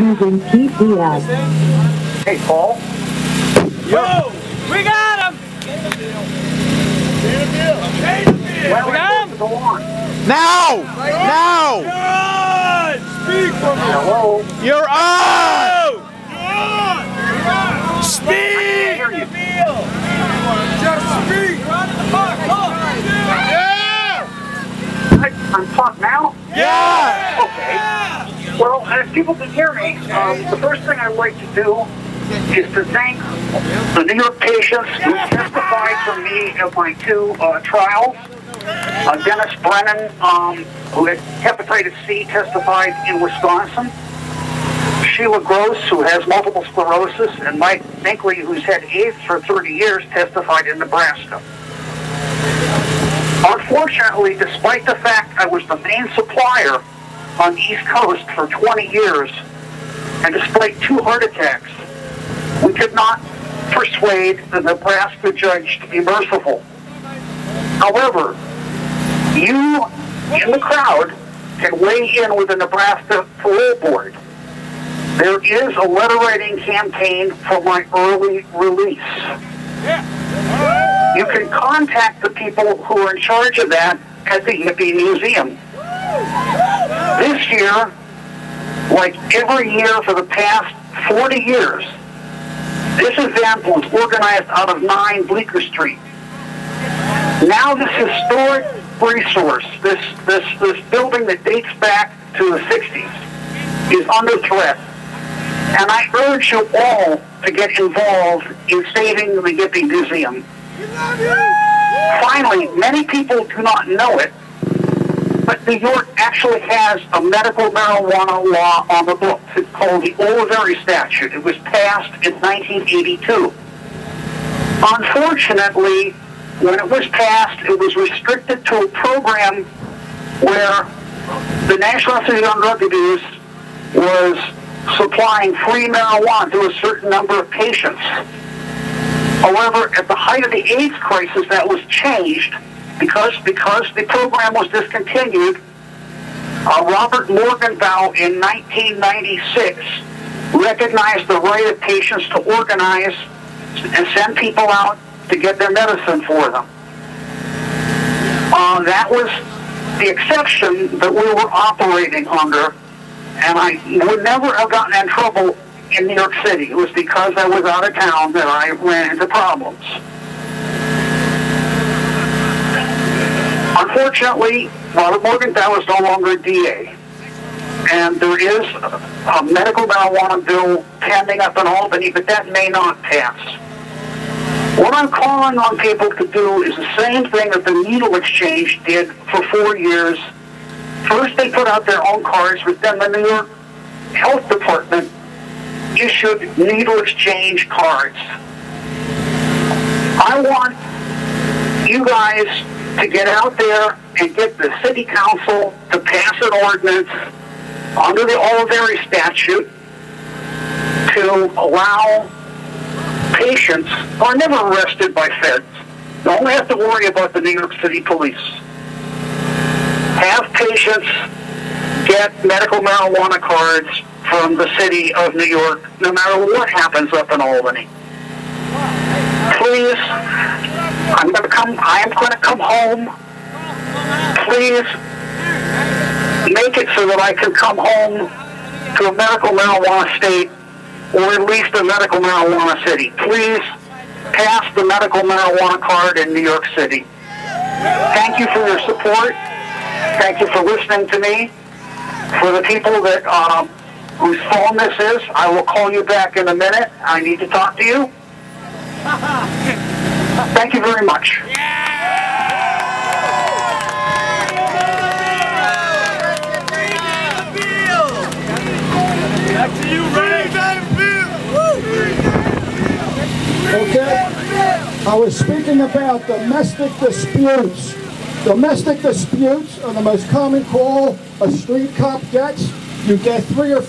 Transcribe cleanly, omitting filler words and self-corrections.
using PPS. Hey, Paul. Yo! We got him! Dana Beal. We got him! Go on. Now! Now! You're on! Speak for me! Hello. You're on! You're on! Speak! Dana Beal! Just speak! You're on the park! Yeah! I'm talking now? Yeah! Okay. Well, if people can hear me, the first thing I'd like to do is to thank the New York patients who testified for me at my two trials. Dennis Brennan, who had hepatitis C, testified in Wisconsin. Sheila Gross, who has multiple sclerosis, and Mike Binkley, who's had AIDS for 30 years, testified in Nebraska. Unfortunately, despite the fact I was the main supplier on the East Coast for 20 years, and despite 2 heart attacks, we could not persuade the Nebraska judge to be merciful. However, you in the crowd can weigh in with the Nebraska Parole Board. There is a letter writing campaign for my early release. You can contact the people who are in charge of that at the Hippie Museum. This year, like every year for the past 40 years, this event was organized out of 9 Bleecker Street. Now this historic resource, this building that dates back to the 60s, is under threat. And I urge you all to get involved in saving the Hippie Museum. Finally, many people do not know it, but New York actually has a medical marijuana law on the books. It's called the Oliveri Statute. It was passed in 1982. Unfortunately, when it was passed, it was restricted to a program where the National Institute on Drug Abuse was supplying free marijuana to a certain number of patients. However, at the height of the AIDS crisis, that was changed because the program was discontinued. Robert Morgenthau in 1996 recognized the right of patients to organize and send people out to get their medicine for them. That was the exception that we were operating under, and I would never have gotten in trouble in New York City. It was because I was out of town that I ran into problems. Unfortunately, Robert Morgenthau is no longer a DA, and there is a medical marijuana bill pending up in Albany, but that may not pass. What I'm calling on people to do is the same thing that the Needle Exchange did for 4 years. First, they put out their own cards, but then the New York Health Department issued Needle Exchange cards. I want you guys to get out there and get the City Council to pass an ordinance under the Oliveri Statute to allow patients who are never arrested by feds. You only have to worry about the New York City Police. Have patients get medical marijuana cards from the city of New York, no matter what happens up in Albany. Please, I am going to come home. Please make it so that I can come home to a medical marijuana state, or at least a medical marijuana city. Please pass the medical marijuana card in New York City. Thank you for your support. Thank you for listening to me. For the people that whose phone this is, I will call you back in a minute. I need to talk to you. Thank you very much. Back to you, Ray. Okay, I was speaking about domestic disputes. Domestic disputes are the most common call a street cop gets. You get 3 or 4